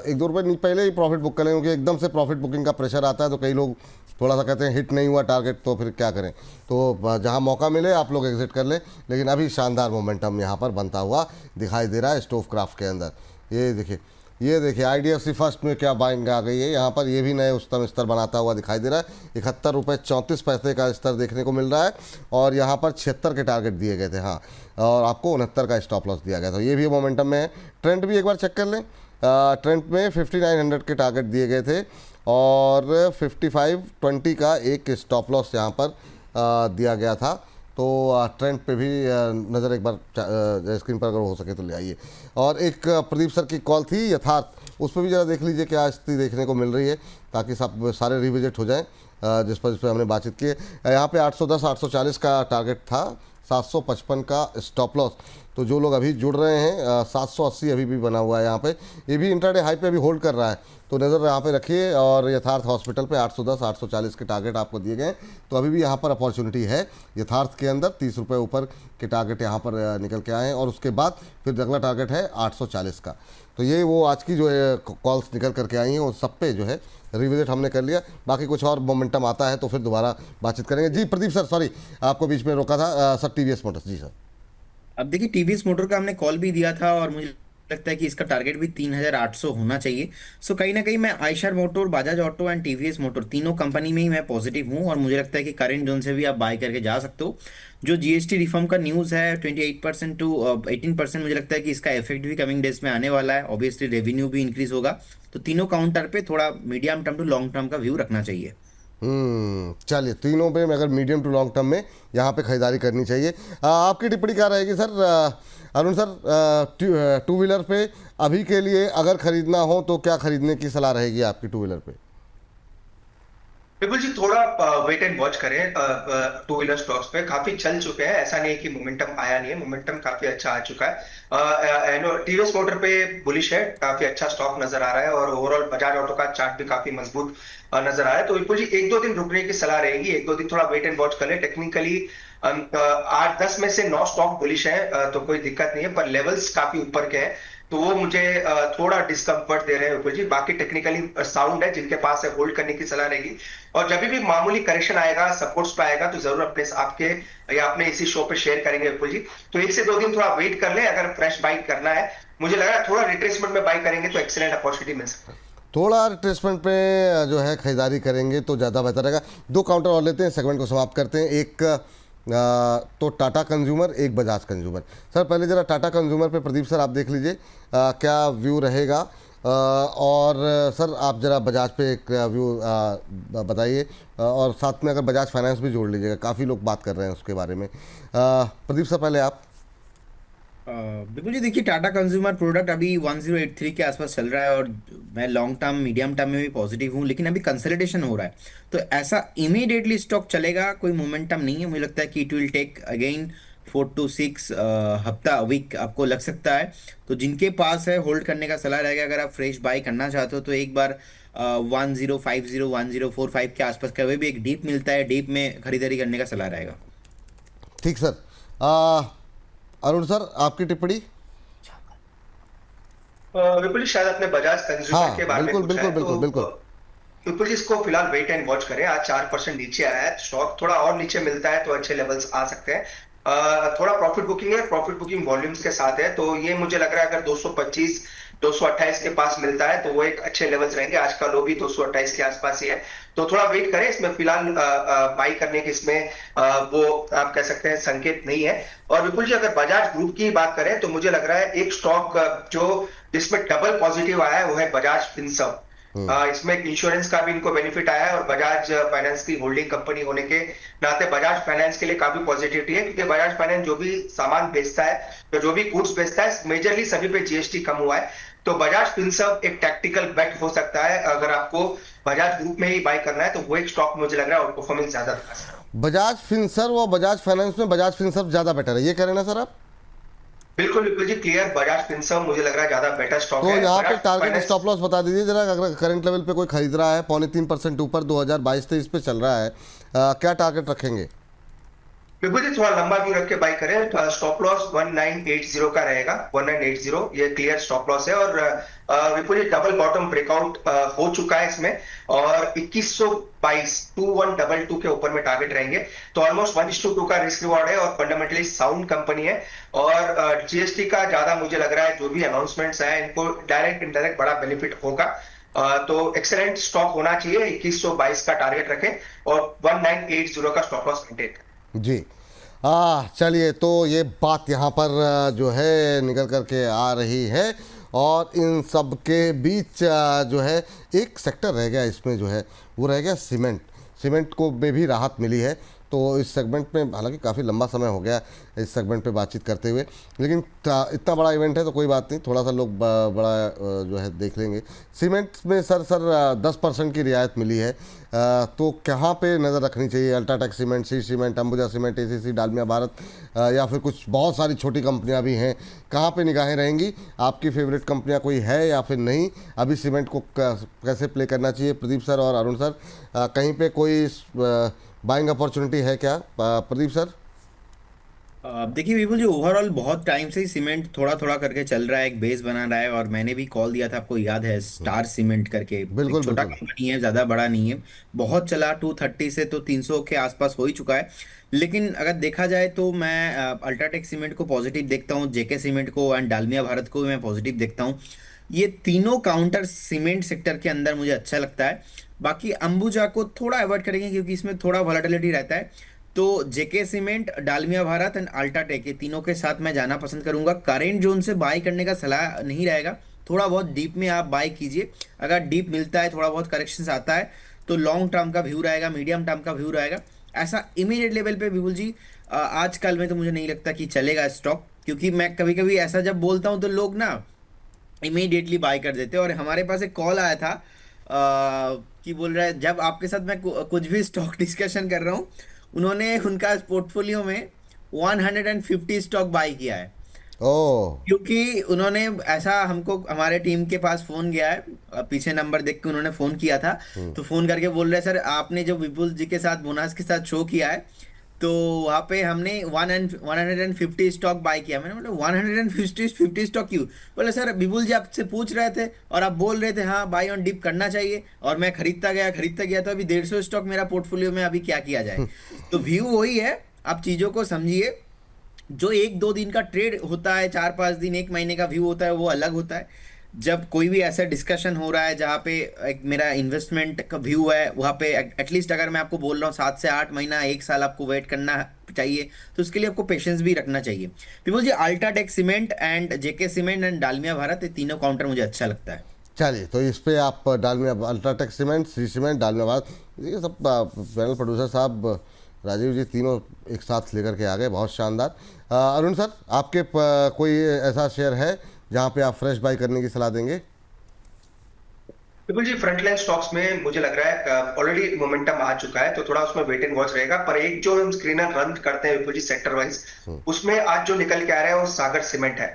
1-2 रुपये पहले ही प्रॉफिट बुक कर लें क्योंकि एकदम से प्रॉफिट बुकिंग का प्रेशर आता है तो कई लोग थोड़ा सा कहते हैं हिट नहीं हुआ टारगेट तो फिर क्या करें। तो जहां मौका मिले आप लोग एग्जिट कर लें, लेकिन अभी शानदार मोमेंटम यहां पर बनता हुआ दिखाई दे रहा है स्टोवक्राफ्ट के अंदर। ये देखिए IDFC फर्स्ट में क्या बाइंग आ गई है यहाँ पर, ये भी नए उच्चतम स्तर बनाता हुआ दिखाई दे रहा है। 71 रुपये 34 पैसे का स्तर देखने को मिल रहा है और यहाँ पर 76 के टारगेट दिए गए थे, हाँ, और आपको 69 का स्टॉप लॉस दिया गया था। ये भी मोमेंटम में है। ट्रेंड भी एक बार चेक कर लें, ट्रेंड में 5900 के टारगेट दिए गए थे और 5520 का एक स्टॉप लॉस यहाँ पर दिया गया था। तो ट्रेंड पे भी नज़र एक बार स्क्रीन पर अगर हो सके तो ले आइए। और एक प्रदीप सर की कॉल थी यथार्थ, उस पर भी ज़रा देख लीजिए क्या स्थिति देखने को मिल रही है ताकि सब सारे रिविजिट हो जाएं जिस पर हमने बातचीत की है। यहाँ पे 810 840 का टारगेट था, 755 का स्टॉप लॉस। तो जो लोग अभी जुड़ रहे हैं 780 अभी भी बना हुआ है यहाँ पे, ये भी इंट्राडे हाई पे अभी होल्ड कर रहा है तो नज़र यहाँ पे रखिए। और यथार्थ हॉस्पिटल पे 810 840 के टारगेट आपको दिए गए तो अभी भी यहाँ पर अपॉर्चुनिटी है यथार्थ के अंदर। 30 रुपये ऊपर के टारगेट यहाँ पर निकल के आए हैं और उसके बाद फिर अगला टारगेट है 840 का। तो ये वो आज की जो है कॉल्स निकल करके आई हैं वो सब पे जो है रिविजिट हमने कर लिया। बाकी कुछ और मोमेंटम आता है तो फिर दोबारा बातचीत करेंगे। जी प्रदीप सर, सॉरी आपको बीच में रोका था। सर TVS मोटर्स, जी सर। अब देखिए टीवीएस मोटर का हमने कॉल भी दिया था और मुझे लगता है कि इसका टारगेट भी 3800 होना चाहिए। सो कहीं ना कहीं मैं Eicher motor, Bajaj auto and TVS motor तीनों कंपनी में ही मैं पॉजिटिव हूँ, और मुझे लगता है कि करंट जोन से भी आप बाय करके जा सकते हो। जो जीएसटी रिफॉर्म का न्यूज़ है 28% टू 18%, मुझे लगता है कि इसका इफेक्ट भी कमिंग डेज में आने वाला है। ऑब्वियसली रेवेन्यू भी इंक्रीज होगा, तो तीनों काउंटर पे थोड़ा medium term to long term का व्यू रखना चाहिए। चलिए, तीनों पे अगर मीडियम टू लॉन्ग टर्म में यहाँ पे खरीदारी करनी चाहिए। आपकी टिप्पणी क्या रहेगी sir? Arun sir, to wheeler पे अभी के लिए अगर खरीदना हो तो क्या खरीदने की सलाह रहेगी आपकी टू व्हीलर पे? बिल्कुल जी, थोड़ा वेट एंड वॉच करें। टू व्हीलर स्टॉक्स पे काफी चल चुके हैं, ऐसा नहीं है कि मोमेंटम आया नहीं है, मोमेंटम काफी अच्छा आ चुका है। टीवीएस मोटर पे बुलिश है, काफी अच्छा स्टॉक नजर आ रहा है, और ओवरऑल बजाज ऑटो का चार्ट भी काफी मजबूत नजर आ रहा है। तो बिल्कुल जी, एक दो दिन रुकने की सलाह रहेगी, एक दो दिन थोड़ा वेट एंड वॉच कर ले। टेक्निकली 8-10 में से 9 स्टॉक बुलिश है, तो कोई दिक्कत नहीं है, पर लेवल्स काफी ऊपर के हैं, तो वो मुझे थोड़ा डिस्कम्फर्ट दे रहे हैं विपुल जी। बाकी टेक्निकली साउंड है, जिनके पास है होल्ड करने की सलाह रहेगी। और जब भी मामूली करेक्शन आएगा, सपोर्ट्स पे आएगा, तो जरूर अपने आपके या अपने इसी शो पे शेयर करेंगे विपुल जी। तो 1 से 2 दिन थोड़ा वेट कर ले, अगर फ्रेश बाई करना है। मुझे लग रहा है थोड़ा रिट्रेसमेंट में बाई करेंगे तो एक्सीलेंट अपॉर्चुनिटी मिल सकता है। थोड़ा रिट्रेसमेंट पे जो है खरीदारी करेंगे तो ज़्यादा बेहतर रहेगा। दो काउंटर और लेते हैं, सेगमेंट को समाप्त करते हैं। एक तो टाटा कंज्यूमर, एक बजाज कंज्यूमर। सर पहले ज़रा टाटा कंज्यूमर पे प्रदीप सर आप देख लीजिए क्या व्यू रहेगा, और सर आप ज़रा बजाज पे एक व्यू बताइए, और साथ में अगर बजाज फाइनेंस भी जोड़ लीजिएगा, काफ़ी लोग बात कर रहे हैं उसके बारे में। प्रदीप सर पहले आप। बिल्कुल जी, देखिए टाटा कंज्यूमर प्रोडक्ट अभी 1083 के आसपास चल रहा है, और मैं लॉन्ग टर्म मीडियम टर्म में भी पॉजिटिव हूँ, लेकिन अभी कंसोलिडेशन हो रहा है, तो ऐसा इमीडिएटली स्टॉक चलेगा कोई मोमेंटम नहीं है। मुझे लगता है कि it will take again 4 to 6 हफ्ता वीक आपको लग सकता है। तो जिनके पास है होल्ड करने का सलाह रहेगा। अगर आप फ्रेश बाय करना चाहते हो तो एक बार 1050 1045 के आसपास कभी भी एक डीप मिलता है, डीप में खरीदारी करने का सलाह रहेगा। ठीक सर। अरुण सर आपकी टिप्पणी। विपुल जी, शायद अपने बजाज कंज्यूमर के हाँ बारे में बिल्कुल पूछा बिल्कुल है, बिल्कुल बिल्कुल। तो बिल्कुल जी, इसको फिलहाल वेट एंड वॉच करें। आज 4% नीचे आया है स्टॉक, थोड़ा और नीचे मिलता है तो अच्छे लेवल्स आ सकते हैं। थोड़ा प्रॉफिट बुकिंग है, प्रॉफिट बुकिंग वॉल्यूम्स के साथ है, तो ये मुझे लग रहा है अगर 225 228 के पास मिलता है तो वो एक अच्छे लेवल्स रहेंगे। आज का लो भी 228 के आसपास ही है, तो थोड़ा वेट करें। इसमें फिलहाल बाई करने के इसमें वो आप कह सकते हैं संकेत नहीं है। और विपुल जी, अगर बजाज ग्रुप की बात करें तो मुझे लग रहा है एक स्टॉक जो जिसमें डबल पॉजिटिव आया है वो है बजाज फिनसर्व। इसमें इंश्योरेंस का भी इनको बेनिफिट आया है, और बजाज फाइनेंस की होल्डिंग कंपनी होने के नाते बजाज फाइनेंस के लिए काफी पॉजिटिविटी है, क्योंकि बजाज फाइनेंस जो भी सामान बेचता है, तो जो भी गुड्स बेचता है, मेजरली सभी पे जीएसटी कम हुआ है। तो बजाज फिनसर्व एक टैक्टिकल बेट हो सकता है। अगर आपको बजाज ग्रुप में ही बाय करना है तो वो एक स्टॉक मुझे लग रहा है और परफॉर्मेंस ज्यादा दिखा सकता है। बजाज फिनसर्व और बजाज फाइनेंस में बजाज फिनसर्व ज़्यादा बेटर है, ये कह रहे हैं ना सर आप? बिल्कुल बिल्कुल जी, क्लियर। बजाज फिनसर्व मुझे लग रहा है ज्यादा बेटर स्टॉक तो है। यहाँ पे Bajaj target finance stop loss बता दीजिए जरा, अगर करंट लेवल पे कोई खरीद रहा है 3.25% ऊपर 2022-23 पे चल रहा है, क्या टारगेट रखेंगे? बिल्कुल जी, थोड़ा लंबा व्यू रख के बाय करें। स्टॉप लॉस 1980 का रहेगा, 1980 ये क्लियर स्टॉप लॉस है। और विपुल जी, डबल बॉटम ब्रेकआउट हो चुका है इसमें, और 2122 2122 के ऊपर में टारगेट रहेंगे, तो ऑलमोस्ट 1:2 का रिस्क रिवॉर्ड है, और फंडामेंटली साउंड कंपनी है। और जीएसटी का ज्यादा मुझे लग रहा है जो भी अनाउंसमेंट्स है इनको डायरेक्ट इनडायरेक्ट बड़ा बेनिफिट होगा। तो एक्सेलेंट स्टॉक होना चाहिए। 2122 का टारगेट रखें और 1980 का स्टॉप लॉस मेंटेन करें। जी। चलिए, तो ये बात यहाँ पर जो है निकल कर के आ रही है, और इन सब के बीच जो है एक सेक्टर रह गया इसमें, जो है वो रह गया सीमेंट। सीमेंट को में भी राहत मिली है, तो इस सेगमेंट में हालांकि काफ़ी लंबा समय हो गया इस सेगमेंट पे बातचीत करते हुए, लेकिन इतना बड़ा इवेंट है तो कोई बात नहीं, थोड़ा सा लोग बड़ा जो है देख लेंगे। सीमेंट में सर 10% की रियायत मिली है, तो कहाँ पे नज़र रखनी चाहिए? अल्ट्राटेक सीमेंट, सी cement, Ambuja cement, ACC, Dalmia Bharat, या फिर कुछ बहुत सारी छोटी कंपनियां भी हैं, कहाँ पे निगाहें रहेंगी? आपकी फेवरेट कंपनियां कोई है या फिर नहीं? अभी सीमेंट को कैसे प्ले करना चाहिए प्रदीप सर और अरुण सर? कहीं पे कोई बाइंग अपॉर्चुनिटी है क्या प्रदीप सर? देखिए विपुल जी, ओवरऑल बहुत टाइम से ही सीमेंट थोड़ा थोड़ा करके चल रहा है, एक बेस बना रहा है। और मैंने भी कॉल दिया था, आपको याद है, स्टार सीमेंट करके, एक बिल्कुल छोटा बिल्कुल। कंपनी है, ज्यादा बड़ा नहीं है। बहुत चला, 230 से तो 300 के आसपास हो ही चुका है। लेकिन अगर देखा जाए तो मैं अल्ट्राटेक सीमेंट को पॉजिटिव देखता हूँ, जेके सीमेंट को एंड डालमिया भारत को भी मैं पॉजिटिव देखता हूँ। ये तीनों काउंटर सीमेंट सेक्टर के अंदर मुझे अच्छा लगता है। बाकी अंबुजा को थोड़ा अवॉइड करेंगे क्योंकि इसमें थोड़ा वॉलेटिलिटी रहता है। तो JK cement, Dalmia Bharat and UltraTech, ये तीनों के साथ मैं जाना पसंद करूंगा। करेंट जोन से बाई करने का सलाह नहीं रहेगा, थोड़ा बहुत डीप में आप बाई कीजिए। अगर डीप मिलता है, थोड़ा बहुत करेक्शन आता है, तो लॉन्ग टर्म का व्यू रहेगा, मीडियम टर्म का व्यू रहेगा। ऐसा इमीडिएट लेवल पे विपुल जी आजकल में तो मुझे नहीं लगता कि चलेगा स्टॉक। क्योंकि मैं कभी कभी ऐसा जब बोलता हूं तो लोग ना इमीडिएटली बाय कर देते हैं। और हमारे पास एक कॉल आया था कि बोल रहा है, जब आपके साथ मैं कुछ भी स्टॉक डिस्कशन कर रहा हूँ, उन्होंने उनका पोर्टफोलियो में 150 स्टॉक बाय किया है। ओह। क्योंकि उन्होंने ऐसा, हमको हमारे टीम के पास फोन गया है, पीछे नंबर देख के उन्होंने फोन किया था। तो फोन करके बोल रहे, सर आपने जो विपुल जी के साथ, बोनास के साथ शो किया है, तो वहां पे हमने 150 स्टॉक बाय किया। मैंने बोला 150 स्टॉक क्यों? बोले सर विपुल जी आपसे पूछ रहे थे और आप बोल रहे थे हाँ बाय ऑन डिप करना चाहिए, और मैं खरीदता गया, तो अभी 150 स्टॉक मेरा पोर्टफोलियो में, अभी क्या किया जाए। तो व्यू वही है, आप चीजों को समझिए। जो एक दो दिन का ट्रेड होता है, 4 5 दिन, एक महीने का व्यू होता है, वो अलग होता है। जब कोई भी ऐसा डिस्कशन हो रहा है जहाँ पे एक मेरा इन्वेस्टमेंट का व्यू है, वहाँ पे एटलीस्ट अगर मैं आपको बोल रहा हूँ 7 से 8 महीना, 1 साल आपको वेट करना चाहिए, तो उसके लिए आपको पेशेंस भी रखना चाहिए। Vipul ji, UltraTech cement and JK cement and Dalmia Bharat, ये तीनों काउंटर मुझे अच्छा लगता है। चलिए, तो इस पे आप डालमिया अल्ट्राटेक सीमेंट, सी सीमेंट, डालमिया भारत, ये सब पैनल प्रोड्यूसर साहब राजीव जी तीनों एक साथ लेकर के आ गए, बहुत शानदार। अरुण सर, आपके कोई ऐसा शेयर है जहाँ पे आप फ्रेश बाई करने की सलाह देंगे? बिल्कुल जी, फ्रंटलाइन स्टॉक्स में मुझे लग रहा है ऑलरेडी मोमेंटम आ चुका है, तो थोड़ा उसमें वेट एंड वॉच रहेगा। पर एक जो हम स्क्रीनर रन करते हैं बिल्कुल जी सेक्टर वाइज, उसमें आज जो निकल के आ रहा है वो सागर सीमेंट है।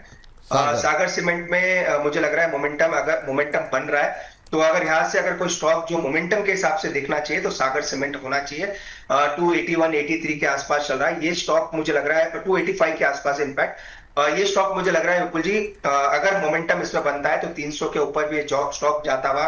सागर। सागर सीमेंट में मुझे लग रहा है मोमेंटम, अगर मोमेंटम बन रहा है, तो अगर यहाँ से अगर कोई स्टॉक जो मोमेंटम के हिसाब से देखना चाहिए तो सागर सीमेंट होना चाहिए। 281 83 के आसपास चल रहा है ये स्टॉक, मुझे लग रहा है 285 के आसपास इनफैक्ट। ये स्टॉक मुझे लग रहा है विपुल जी, अगर मोमेंटम इसमें बनता है तो 300 के ऊपर भी जॉब स्टॉक जाता हुआ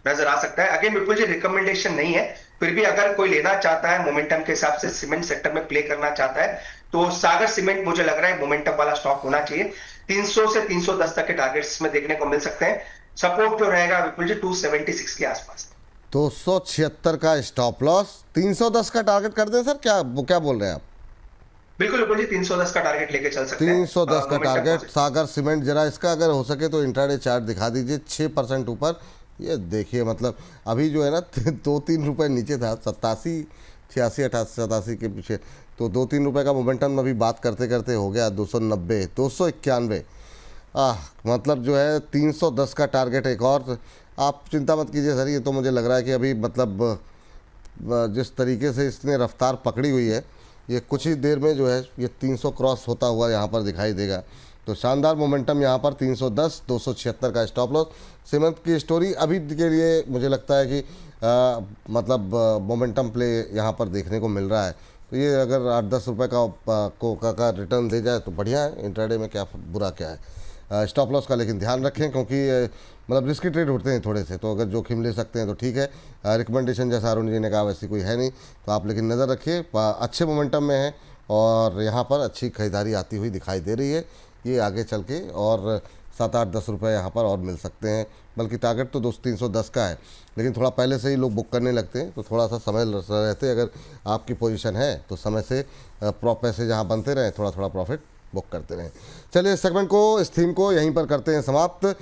नजर आ सकता है। अगेन विपुल जी, रिकमेंडेशन नहीं है, फिर भी अगर कोई लेना चाहता है मोमेंटम के हिसाब से, सीमेंट सेक्टर में प्ले करना चाहता है, तो सागर सीमेंट मुझे लग रहा है मोमेंटम वाला स्टॉक होना चाहिए। 300 से 310 तक के टारगेट्स में देखने को मिल सकते हैं। सपोर्ट जो रहेगा विपुल जी 276 के आसपास। 276 का स्टॉप लॉस, 310 का टारगेट कर दें सर, क्या वो क्या बोल रहे हैं आप? बिल्कुल विपुल जी, 310 का टारगेट लेके चल सकते हैं। 310 का मोमेंटम टारगेट पॉजिटिव। सागर सीमेंट, जरा इसका अगर हो सके तो इंट्राडे चार्ट दिखा दीजिए, 6% ऊपर। ये देखिए, मतलब अभी जो है ना 2 3 रुपए नीचे था, 87 86 88 87 के पीछे। तो 2 3 रुपए का मोमेंटम अभी बात करते करते हो गया 290 291। मतलब जो है 310 का टारगेट एक और। आप चिंता मत कीजिए सर, ये तो मुझे लग रहा है कि अभी मतलब जिस तरीके से इसने रफ्तार पकड़ी हुई है, ये कुछ ही देर में जो है ये 300 क्रॉस होता हुआ यहाँ पर दिखाई देगा। तो शानदार मोमेंटम यहाँ पर 310 276 का स्टॉप लॉस। सीमेंट की स्टोरी अभी के लिए मुझे लगता है कि मतलब मोमेंटम प्ले यहाँ पर देखने को मिल रहा है। तो ये अगर 8 10 रुपये का रिटर्न दे जाए तो बढ़िया है, इंट्राडे में क्या बुरा क्या है। स्टॉप लॉस का लेकिन ध्यान रखें, क्योंकि मतलब रिस्की ट्रेड होते हैं थोड़े से, तो अगर जोखिम ले सकते हैं तो ठीक है। रिकमेंडेशन जैसा अरुण जी ने कहा वैसी कोई है नहीं, तो आप लेकिन नज़र रखिए, अच्छे मोमेंटम में है और यहाँ पर अच्छी खरीदारी आती हुई दिखाई दे रही है। ये आगे चल के और 7 8 10 रुपये यहाँ पर और मिल सकते हैं, बल्कि टारगेट तो 310 का है, लेकिन थोड़ा पहले से ही लोग बुक करने लगते हैं, तो थोड़ा सा समय रहते, अगर आपकी पोजीशन है तो समय से पैसे जहाँ बनते रहें, थोड़ा थोड़ा प्रॉफिट बुक करते रहें। चलिए, इस सेगमेंट को, इस थीम को यहीं पर करते हैं समाप्त।